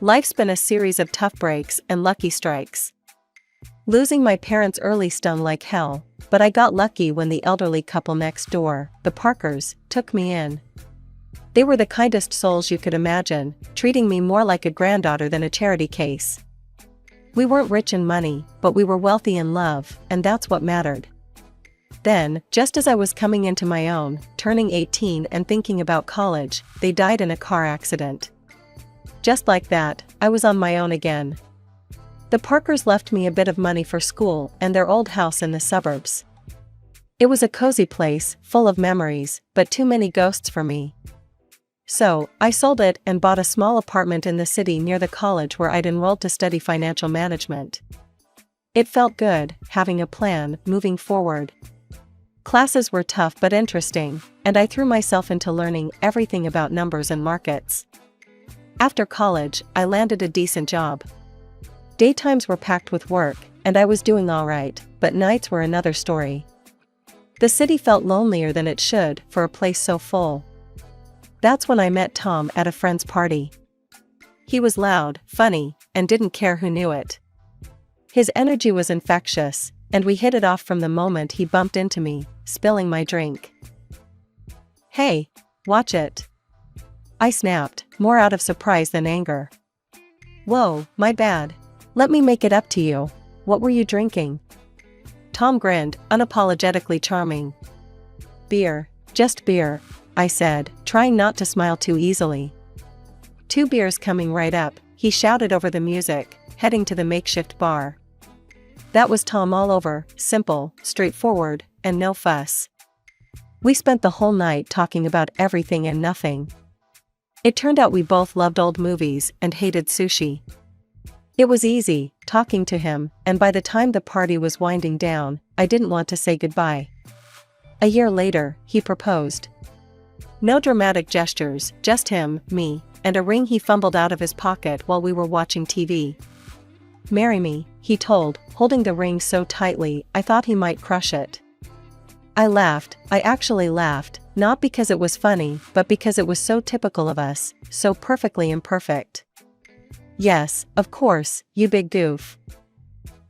Life's been a series of tough breaks and lucky strikes. Losing my parents early stung like hell, but I got lucky when the elderly couple next door, the Parkers, took me in. They were the kindest souls you could imagine, treating me more like a granddaughter than a charity case. We weren't rich in money, but we were wealthy in love, and that's what mattered. Then, just as I was coming into my own, turning 18 and thinking about college, they died in a car accident. Just like that, I was on my own again. The Parkers left me a bit of money for school and their old house in the suburbs. It was a cozy place, full of memories, but too many ghosts for me. So, I sold it and bought a small apartment in the city near the college where I'd enrolled to study financial management. It felt good, having a plan, moving forward. Classes were tough but interesting, and I threw myself into learning everything about numbers and markets. After college, I landed a decent job. Daytimes were packed with work, and I was doing all right, but nights were another story. The city felt lonelier than it should for a place so full. That's when I met Tom at a friend's party. He was loud, funny, and didn't care who knew it. His energy was infectious, and we hit it off from the moment he bumped into me, spilling my drink. "Hey, watch it." I snapped, more out of surprise than anger. "Whoa, my bad. Let me make it up to you. What were you drinking?" Tom grinned, unapologetically charming. "Beer, just beer," I said, trying not to smile too easily. "2 beers coming right up," he shouted over the music, heading to the makeshift bar. That was Tom all over, simple, straightforward, and no fuss. We spent the whole night talking about everything and nothing. It turned out we both loved old movies and hated sushi. It was easy, talking to him, and by the time the party was winding down, I didn't want to say goodbye. A year later, he proposed. No dramatic gestures, just him, me, and a ring he fumbled out of his pocket while we were watching TV. "Marry me," he told, holding the ring so tightly I thought he might crush it. I laughed. I actually laughed, not because it was funny, but because it was so typical of us, so perfectly imperfect. "Yes, of course, you big goof."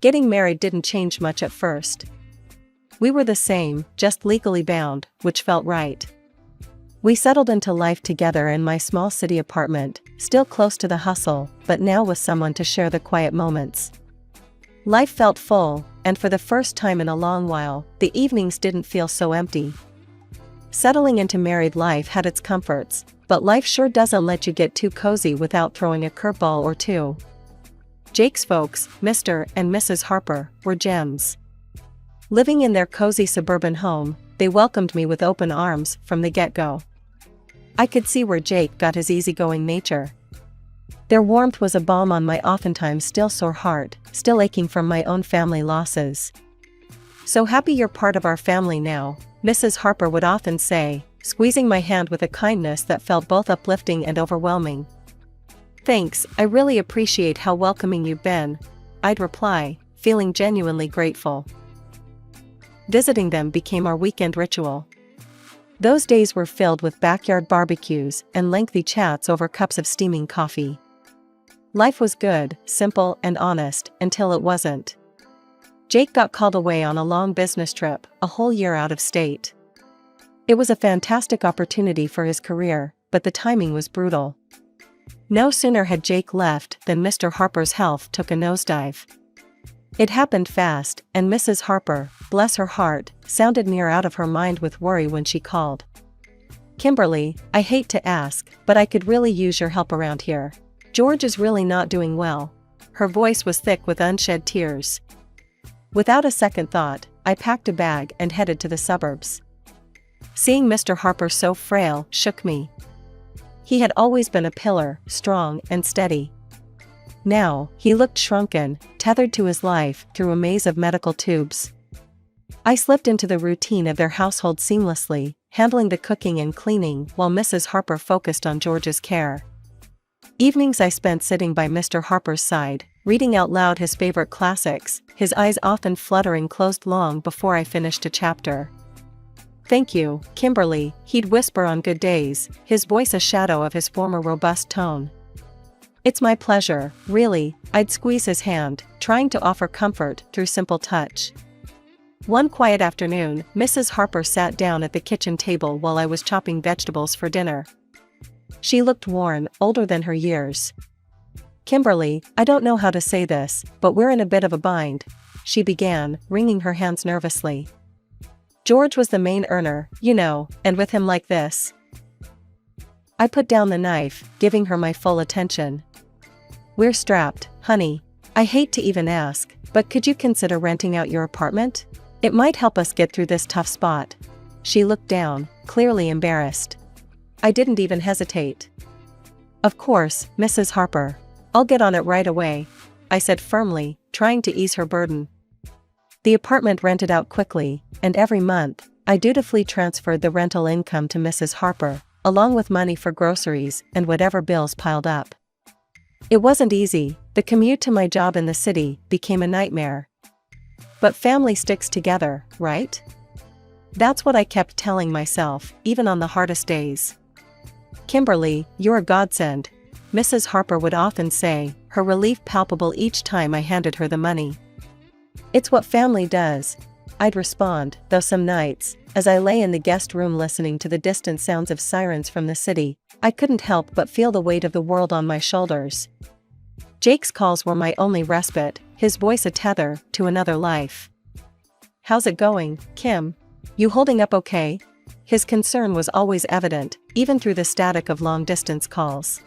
Getting married didn't change much at first. We were the same, just legally bound, which felt right. We settled into life together in my small city apartment, still close to the hustle, but now with someone to share the quiet moments. Life felt full, and for the first time in a long while, the evenings didn't feel so empty. Settling into married life had its comforts, but life sure doesn't let you get too cozy without throwing a curveball or two. Jake's folks, Mr. and Mrs. Harper, were gems. Living in their cozy suburban home, they welcomed me with open arms from the get-go. I could see where Jake got his easygoing nature. Their warmth was a balm on my oftentimes still sore heart, still aching from my own family losses. "So happy you're part of our family now," Mrs. Harper would often say, squeezing my hand with a kindness that felt both uplifting and overwhelming. "Thanks, I really appreciate how welcoming you've been," I'd reply, feeling genuinely grateful. Visiting them became our weekend ritual. Those days were filled with backyard barbecues and lengthy chats over cups of steaming coffee. Life was good, simple, and honest, until it wasn't. Jake got called away on a long business trip, a whole year out of state. It was a fantastic opportunity for his career, but the timing was brutal. No sooner had Jake left than Mr. Harper's health took a nosedive. It happened fast, and Mrs. Harper, bless her heart, sounded near out of her mind with worry when she called. "Kimberly, I hate to ask, but I could really use your help around here. George is really not doing well." Her voice was thick with unshed tears. Without a second thought, I packed a bag and headed to the suburbs. Seeing Mr. Harper so frail shook me. He had always been a pillar, strong and steady. Now, he looked shrunken, tethered to his life through a maze of medical tubes. I slipped into the routine of their household seamlessly, handling the cooking and cleaning while Mrs. Harper focused on George's care. Evenings I spent sitting by Mr. Harper's side, reading out loud his favorite classics, his eyes often fluttering closed long before I finished a chapter. "Thank you, Kimberly," he'd whisper on good days, his voice a shadow of his former robust tone. It's my pleasure, really, I'd squeeze his hand, trying to offer comfort through simple touch. One quiet afternoon, Mrs. Harper sat down at the kitchen table while I was chopping vegetables for dinner. She looked worn, older than her years. "Kimberly, I don't know how to say this, but we're in a bit of a bind," she began, wringing her hands nervously. "George was the main earner, you know, and with him like this." I put down the knife, giving her my full attention. "We're strapped, honey. I hate to even ask, but could you consider renting out your apartment? It might help us get through this tough spot." She looked down, clearly embarrassed. I didn't even hesitate. "Of course, Mrs. Harper. I'll get on it right away," I said firmly, trying to ease her burden. The apartment rented out quickly, and every month, I dutifully transferred the rental income to Mrs. Harper, along with money for groceries and whatever bills piled up. It wasn't easy. The commute to my job in the city became a nightmare. But family sticks together, right? That's what I kept telling myself, even on the hardest days. "Kimberly, you're a godsend," Mrs. Harper would often say, her relief palpable each time I handed her the money. "It's what family does," I'd respond, though some nights, as I lay in the guest room listening to the distant sounds of sirens from the city, I couldn't help but feel the weight of the world on my shoulders. Jake's calls were my only respite, his voice a tether to another life. "How's it going, Kim? You holding up okay?" His concern was always evident, even through the static of long-distance calls.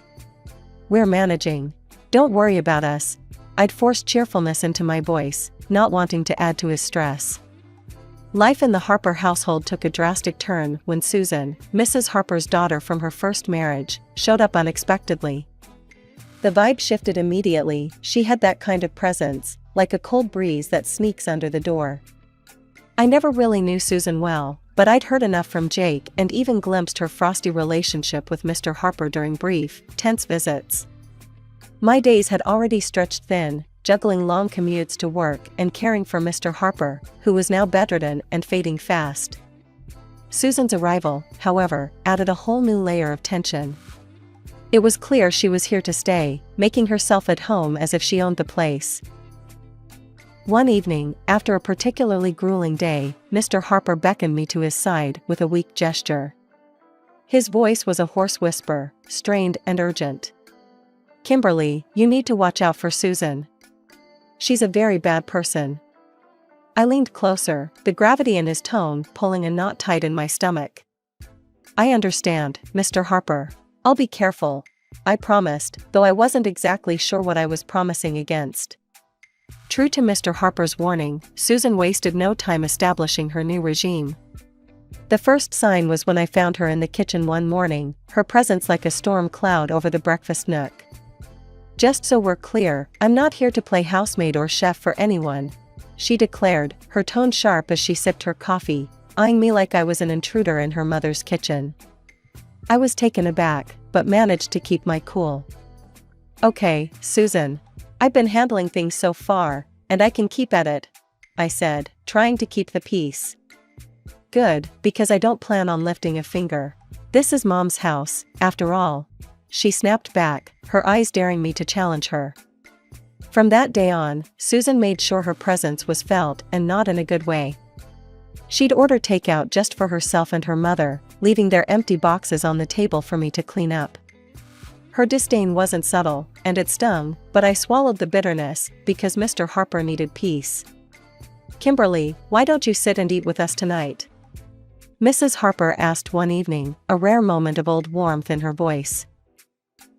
"We're managing. Don't worry about us." I'd forced cheerfulness into my voice, not wanting to add to his stress. Life in the Harper household took a drastic turn when Susan, Mrs. Harper's daughter from her first marriage, showed up unexpectedly. The vibe shifted immediately. She had that kind of presence, like a cold breeze that sneaks under the door. I never really knew Susan well, but I'd heard enough from Jake and even glimpsed her frosty relationship with Mr. Harper during brief, tense visits. My days had already stretched thin, juggling long commutes to work and caring for Mr. Harper, who was now bedridden and fading fast. Susan's arrival, however, added a whole new layer of tension. It was clear she was here to stay, making herself at home as if she owned the place. One evening, after a particularly grueling day, Mr. Harper beckoned me to his side with a weak gesture. His voice was a hoarse whisper, strained and urgent. "Kimberly, you need to watch out for Susan. She's a very bad person." I leaned closer, the gravity in his tone pulling a knot tight in my stomach. "I understand, Mr. Harper. I'll be careful," I promised, though I wasn't exactly sure what I was promising against. True to Mr. Harper's warning, Susan wasted no time establishing her new regime. The first sign was when I found her in the kitchen one morning, her presence like a storm cloud over the breakfast nook. "Just so we're clear, I'm not here to play housemaid or chef for anyone," she declared, her tone sharp as she sipped her coffee, eyeing me like I was an intruder in her mother's kitchen. I was taken aback, but managed to keep my cool. "Okay, Susan. I've been handling things so far, and I can keep at it," I said, trying to keep the peace. "Good, because I don't plan on lifting a finger. This is Mom's house, after all." She snapped back, her eyes daring me to challenge her. From that day on, Susan made sure her presence was felt and not in a good way. She'd order takeout just for herself and her mother, leaving their empty boxes on the table for me to clean up. Her disdain wasn't subtle, and it stung, but I swallowed the bitterness, because Mr. Harper needed peace. "Kimberly, why don't you sit and eat with us tonight?" Mrs. Harper asked one evening, a rare moment of old warmth in her voice.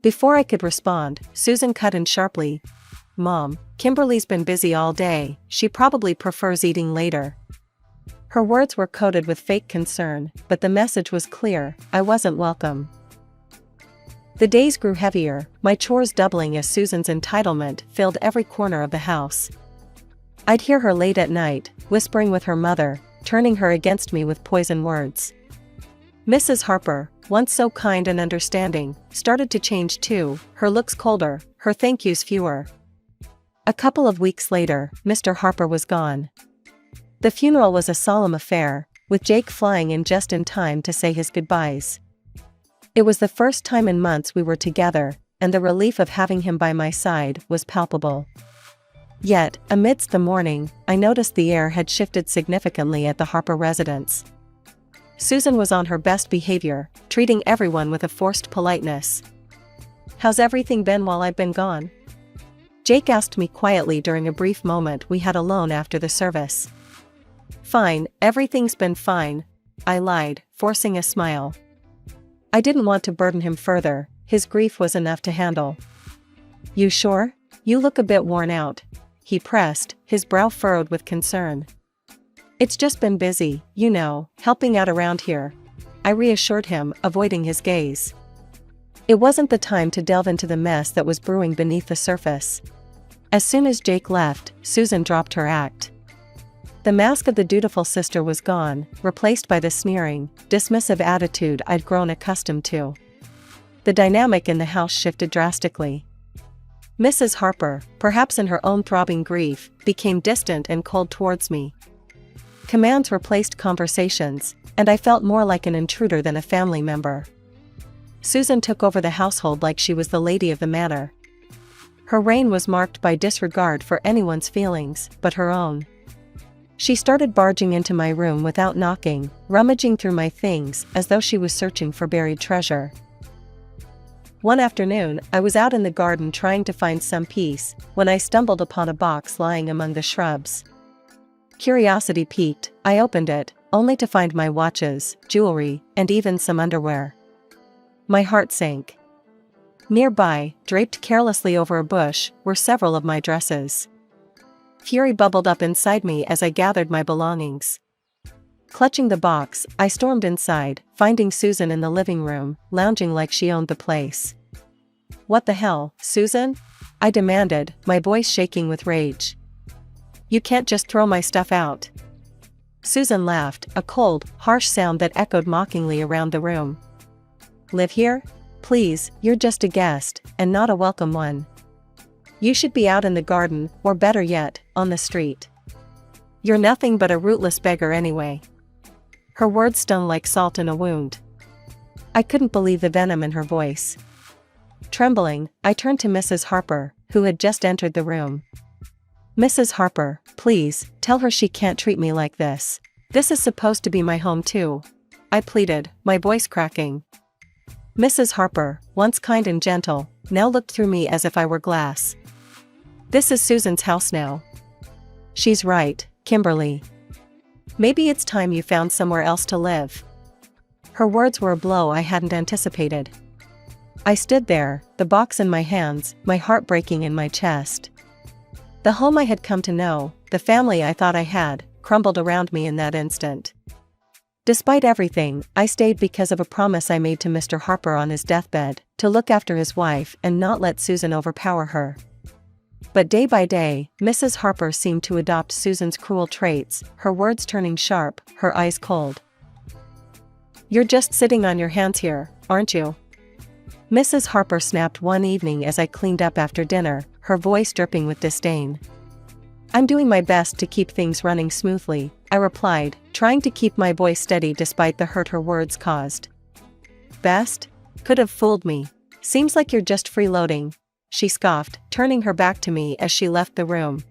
Before I could respond, Susan cut in sharply. "Mom, Kimberly's been busy all day, she probably prefers eating later." Her words were coated with fake concern, but the message was clear, I wasn't welcome. The days grew heavier, my chores doubling as Susan's entitlement filled every corner of the house. I'd hear her late at night, whispering with her mother, turning her against me with poison words. Mrs. Harper, once so kind and understanding, started to change too, her looks colder, her thank yous fewer. A couple of weeks later, Mr. Harper was gone. The funeral was a solemn affair, with Jake flying in just in time to say his goodbyes. It was the first time in months we were together, and the relief of having him by my side was palpable. Yet, amidst the mourning, I noticed the air had shifted significantly at the Harper residence. Susan was on her best behavior, treating everyone with a forced politeness. "How's everything been while I've been gone?" Jake asked me quietly during a brief moment we had alone after the service. "Fine, everything's been fine," I lied, forcing a smile. I didn't want to burden him further, his grief was enough to handle. "You sure? You look a bit worn out," he pressed, his brow furrowed with concern. "It's just been busy, you know, helping out around here," I reassured him, avoiding his gaze. It wasn't the time to delve into the mess that was brewing beneath the surface. As soon as Jake left, Susan dropped her act. The mask of the dutiful sister was gone, replaced by the sneering, dismissive attitude I'd grown accustomed to. The dynamic in the house shifted drastically. Mrs. Harper, perhaps in her own throbbing grief, became distant and cold towards me. Commands replaced conversations, and I felt more like an intruder than a family member. Susan took over the household like she was the lady of the manor. Her reign was marked by disregard for anyone's feelings but her own. She started barging into my room without knocking, rummaging through my things as though she was searching for buried treasure. One afternoon, I was out in the garden trying to find some peace, when I stumbled upon a box lying among the shrubs. Curiosity piqued, I opened it, only to find my watches, jewelry, and even some underwear. My heart sank. Nearby, draped carelessly over a bush, were several of my dresses. Fury bubbled up inside me as I gathered my belongings. Clutching the box, I stormed inside, finding Susan in the living room, lounging like she owned the place. "What the hell, Susan?" I demanded, my voice shaking with rage. "You can't just throw my stuff out." Susan laughed, a cold, harsh sound that echoed mockingly around the room. "Live here? Please, you're just a guest, and not a welcome one. You should be out in the garden, or better yet, on the street. You're nothing but a rootless beggar anyway." Her words stung like salt in a wound. I couldn't believe the venom in her voice. Trembling, I turned to Mrs. Harper, who had just entered the room. "Mrs. Harper, please, tell her she can't treat me like this. This is supposed to be my home too," I pleaded, my voice cracking. Mrs. Harper, once kind and gentle, now looked through me as if I were glass. "This is Susan's house now." "She's right, Kimberly. Maybe it's time you found somewhere else to live." Her words were a blow I hadn't anticipated. I stood there, the box in my hands, my heart breaking in my chest. The home I had come to know, the family I thought I had, crumbled around me in that instant. Despite everything, I stayed because of a promise I made to Mr. Harper on his deathbed, to look after his wife and not let Susan overpower her. But day by day, Mrs. Harper seemed to adopt Susan's cruel traits, her words turning sharp, her eyes cold. "You're just sitting on your hands here, aren't you?" Mrs. Harper snapped one evening as I cleaned up after dinner, her voice dripping with disdain. "I'm doing my best to keep things running smoothly," I replied, trying to keep my voice steady despite the hurt her words caused. "Best? Could have fooled me. Seems like you're just freeloading," she scoffed, turning her back to me as she left the room.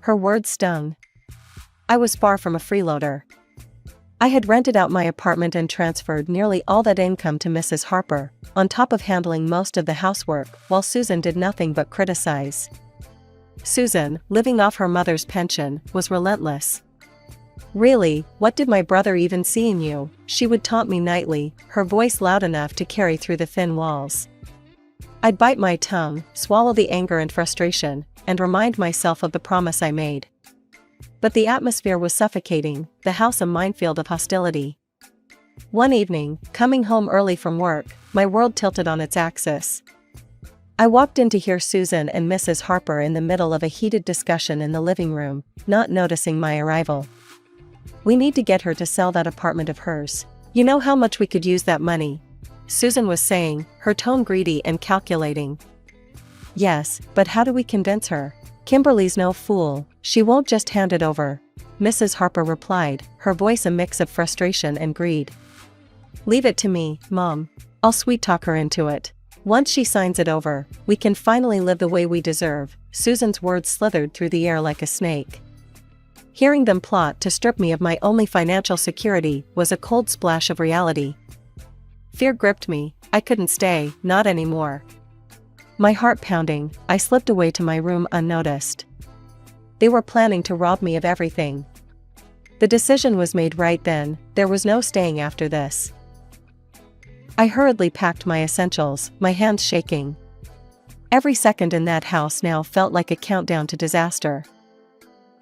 Her words stung. I was far from a freeloader. I had rented out my apartment and transferred nearly all that income to Mrs. Harper, on top of handling most of the housework, while Susan did nothing but criticize. Susan, living off her mother's pension, was relentless. "Really, what did my brother even see in you?" she would taunt me nightly, her voice loud enough to carry through the thin walls. I'd bite my tongue, swallow the anger and frustration, and remind myself of the promise I made. But the atmosphere was suffocating, the house a minefield of hostility. One evening, coming home early from work, my world tilted on its axis. I walked in to hear Susan and Mrs. Harper in the middle of a heated discussion in the living room, not noticing my arrival. "We need to get her to sell that apartment of hers. You know how much we could use that money," Susan was saying, her tone greedy and calculating. "Yes, but how do we convince her? Kimberly's no fool, she won't just hand it over," Mrs. Harper replied, her voice a mix of frustration and greed. "Leave it to me, Mom. I'll sweet talk her into it." Once she signs it over, we can finally live the way we deserve. Susan's words slithered through the air like a snake. Hearing them plot to strip me of my only financial security was a cold splash of reality. Fear gripped me. I couldn't stay, not anymore. My heart pounding, I slipped away to my room unnoticed. They were planning to rob me of everything. The decision was made right then, there was no staying after this. I hurriedly packed my essentials, my hands shaking. Every second in that house now felt like a countdown to disaster.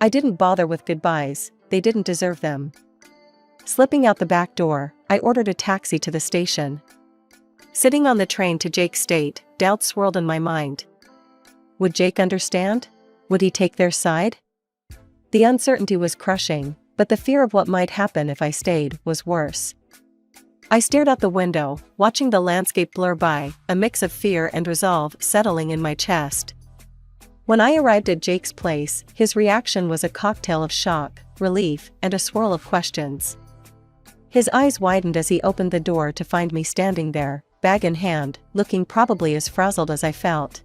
I didn't bother with goodbyes, they didn't deserve them. Slipping out the back door, I ordered a taxi to the station. Sitting on the train to Jake's state, doubts swirled in my mind. Would Jake understand? Would he take their side? The uncertainty was crushing, but the fear of what might happen if I stayed was worse. I stared out the window, watching the landscape blur by, a mix of fear and resolve settling in my chest. When I arrived at Jake's place, his reaction was a cocktail of shock, relief, and a swirl of questions. His eyes widened as he opened the door to find me standing there, bag in hand, looking probably as frazzled as I felt.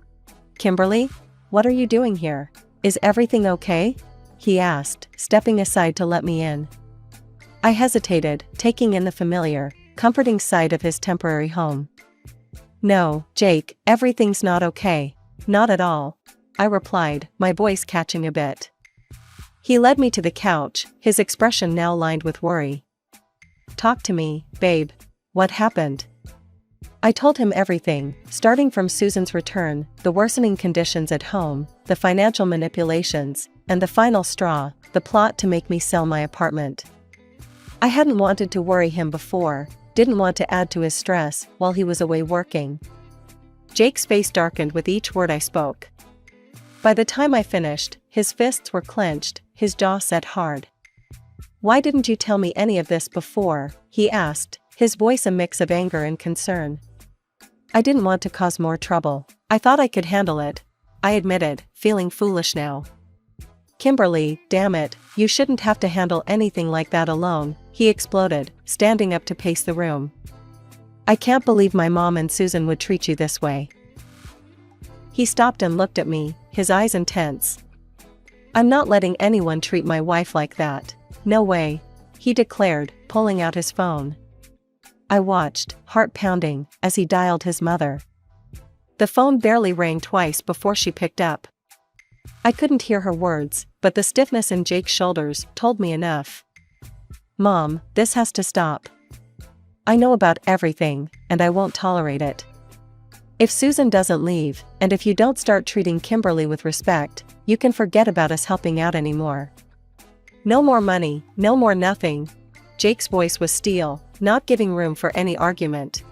"Kimberly? What are you doing here? Is everything okay?" he asked, stepping aside to let me in. I hesitated, taking in the familiar, comforting sight of his temporary home. "No, Jake, everything's not okay. Not at all," I replied, my voice catching a bit. He led me to the couch, his expression now lined with worry. "Talk to me, babe. What happened?" I told him everything, starting from Susan's return, the worsening conditions at home, the financial manipulations, and the final straw, the plot to make me sell my apartment. I hadn't wanted to worry him before, didn't want to add to his stress while he was away working. Jake's face darkened with each word I spoke. By the time I finished, his fists were clenched, his jaw set hard. "Why didn't you tell me any of this before?" he asked, his voice a mix of anger and concern. "I didn't want to cause more trouble. I thought I could handle it," I admitted, feeling foolish now. "Kimberly, damn it, you shouldn't have to handle anything like that alone," he exploded, standing up to pace the room. "I can't believe my mom and Susan would treat you this way." He stopped and looked at me, his eyes intense. "I'm not letting anyone treat my wife like that. No way," he declared, pulling out his phone. I watched, heart pounding, as he dialed his mother. The phone barely rang twice before she picked up. I couldn't hear her words, but the stiffness in Jake's shoulders told me enough. "Mom, this has to stop. I know about everything, and I won't tolerate it. If Susan doesn't leave, and if you don't start treating Kimberly with respect, you can forget about us helping out anymore. No more money, no more nothing." Jake's voice was steel, not giving room for any argument.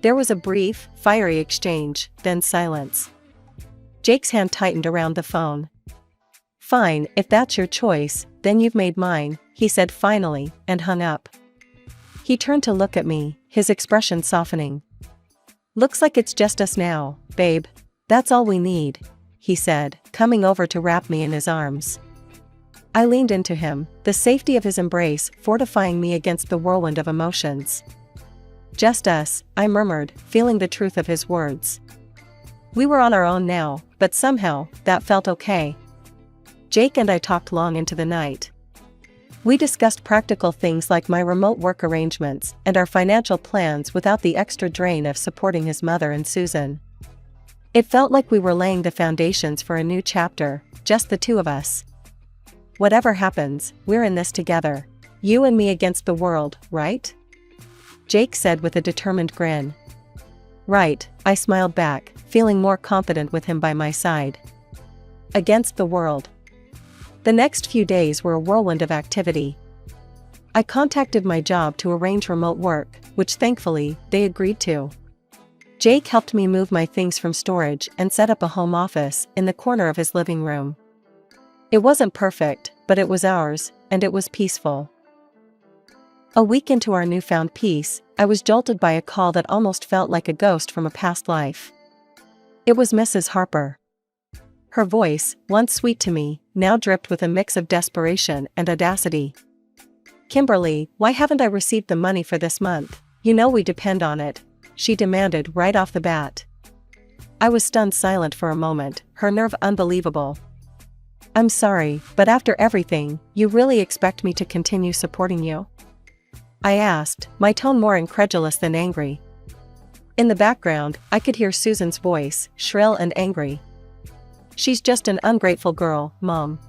There was a brief, fiery exchange, then silence. Jake's hand tightened around the phone. "Fine, if that's your choice, then you've made mine," he said finally, and hung up. He turned to look at me, his expression softening. "Looks like it's just us now, babe. That's all we need," he said, coming over to wrap me in his arms. I leaned into him, the safety of his embrace fortifying me against the whirlwind of emotions. "Just us," I murmured, feeling the truth of his words. We were on our own now, but somehow, that felt okay. Jake and I talked long into the night. We discussed practical things like my remote work arrangements and our financial plans without the extra drain of supporting his mother and Susan. It felt like we were laying the foundations for a new chapter, just the two of us. "Whatever happens, we're in this together. You and me against the world, right?" Jake said with a determined grin. "Right," I smiled back, feeling more confident with him by my side. Against the world. The next few days were a whirlwind of activity. I contacted my job to arrange remote work, which thankfully, they agreed to. Jake helped me move my things from storage and set up a home office in the corner of his living room. It wasn't perfect, but it was ours, and it was peaceful. A week into our newfound peace, I was jolted by a call that almost felt like a ghost from a past life. It was Mrs. Harper. Her voice, once sweet to me, now dripped with a mix of desperation and audacity. "Kimberly, why haven't I received the money for this month? You know we depend on it. she demanded right off the bat. I was stunned silent for a moment, her nerve unbelievable. I'm sorry, but after everything, you really expect me to continue supporting you? I asked, my tone more incredulous than angry. In the background, I could hear Susan's voice, shrill and angry. She's just an ungrateful girl, Mom.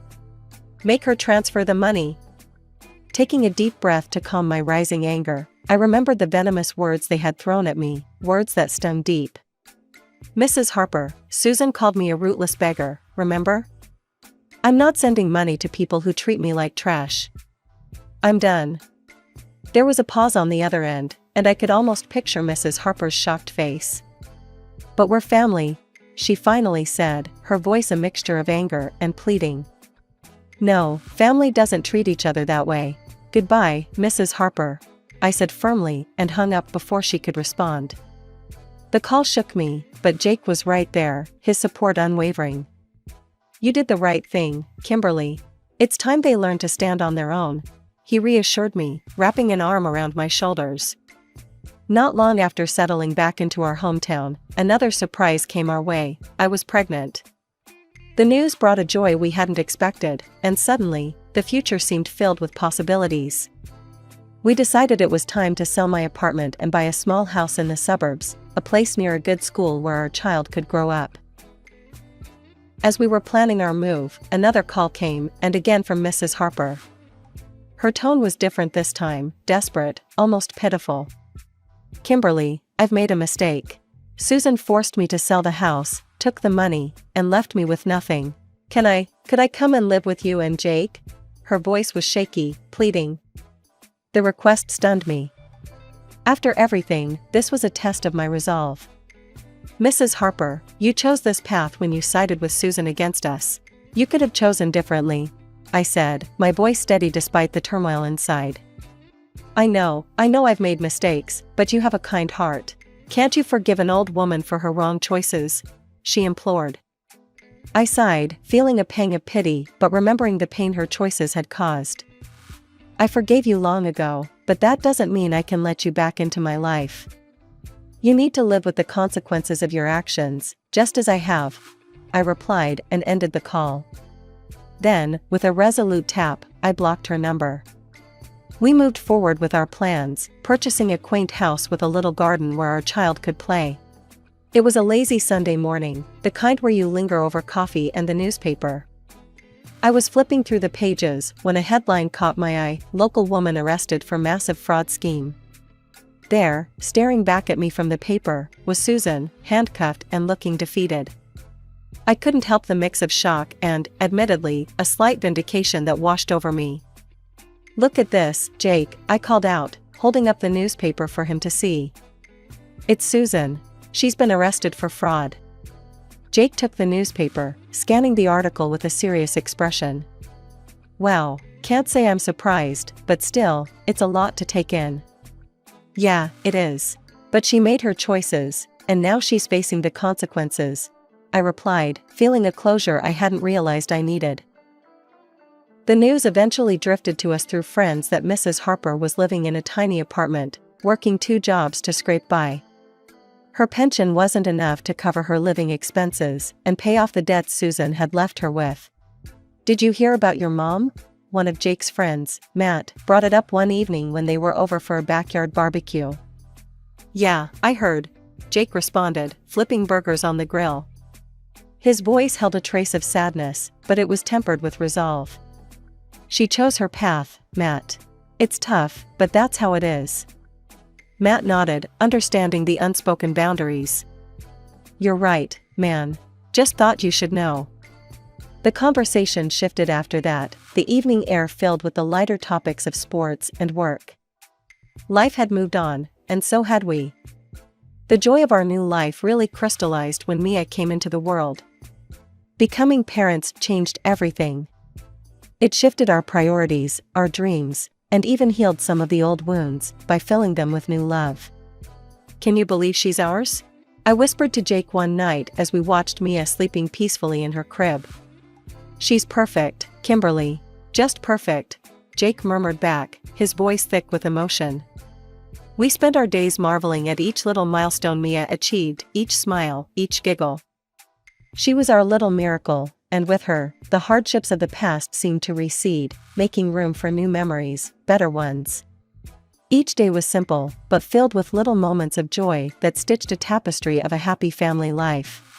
Make her transfer the money. Taking a deep breath to calm my rising anger, I remembered the venomous words they had thrown at me, words that stung deep. Mrs. Harper, Susan called me a rootless beggar, remember? I'm not sending money to people who treat me like trash. I'm done. There was a pause on the other end, and I could almost picture Mrs. Harper's shocked face. But we're family, she finally said, her voice a mixture of anger and pleading. No, family doesn't treat each other that way. Goodbye, Mrs. Harper, I said firmly and hung up before she could respond. The call shook me, but Jake was right there, his support unwavering. You did the right thing, Kimberly. It's time they learn to stand on their own, he reassured me, wrapping an arm around my shoulders. Not long after settling back into our hometown, another surprise came our way. I was pregnant. The news brought a joy we hadn't expected, and suddenly, the future seemed filled with possibilities. We decided it was time to sell my apartment and buy a small house in the suburbs, a place near a good school where our child could grow up. As we were planning our move, another call came, and again from Mrs. Harper. Her tone was different this time, desperate, almost pitiful. Kimberly, I've made a mistake. Susan forced me to sell the house, took the money, and left me with nothing. Could I come and live with you and Jake? Her voice was shaky, pleading. The request stunned me. After everything, this was a test of my resolve. Mrs. Harper, you chose this path when you sided with Susan against us. You could have chosen differently, I said, my voice steady despite the turmoil inside. I know I've made mistakes, but you have a kind heart. Can't you forgive an old woman for her wrong choices? She implored. I sighed, feeling a pang of pity, but remembering the pain her choices had caused. I forgave you long ago, but that doesn't mean I can let you back into my life. You need to live with the consequences of your actions, just as I have, I replied and ended the call. Then, with a resolute tap, I blocked her number. We moved forward with our plans, purchasing a quaint house with a little garden where our child could play. It was a lazy Sunday morning, the kind where you linger over coffee and the newspaper. I was flipping through the pages when a headline caught my eye, local woman arrested for massive fraud scheme. There, staring back at me from the paper, was Susan, handcuffed and looking defeated. I couldn't help the mix of shock and, admittedly, a slight vindication that washed over me. Look at this, Jake, I called out, holding up the newspaper for him to see. It's Susan. She's been arrested for fraud. Jake took the newspaper, scanning the article with a serious expression. Wow, can't say I'm surprised, but still, it's a lot to take in. Yeah, it is. But she made her choices, and now she's facing the consequences, I replied, feeling a closure I hadn't realized I needed. The news eventually drifted to us through friends that Mrs. Harper was living in a tiny apartment, working 2 jobs to scrape by. Her pension wasn't enough to cover her living expenses and pay off the debts Susan had left her with. Did you hear about your mom? One of Jake's friends, Matt, brought it up one evening when they were over for a backyard barbecue. Yeah, I heard, Jake responded, flipping burgers on the grill. His voice held a trace of sadness, but it was tempered with resolve. She chose her path, Matt. It's tough, but that's how it is. Matt nodded, understanding the unspoken boundaries. You're right, man. Just thought you should know. The conversation shifted after that, the evening air filled with the lighter topics of sports and work. Life had moved on, and so had we. The joy of our new life really crystallized when Mia came into the world. Becoming parents changed everything. It shifted our priorities, our dreams, and even healed some of the old wounds by filling them with new love. Can you believe she's ours? I whispered to Jake one night as we watched Mia sleeping peacefully in her crib. She's perfect, Kimberly. Just perfect, Jake murmured back, his voice thick with emotion. We spent our days marveling at each little milestone Mia achieved, each smile, each giggle. She was our little miracle, and with her, the hardships of the past seemed to recede, making room for new memories, better ones. Each day was simple, but filled with little moments of joy that stitched a tapestry of a happy family life.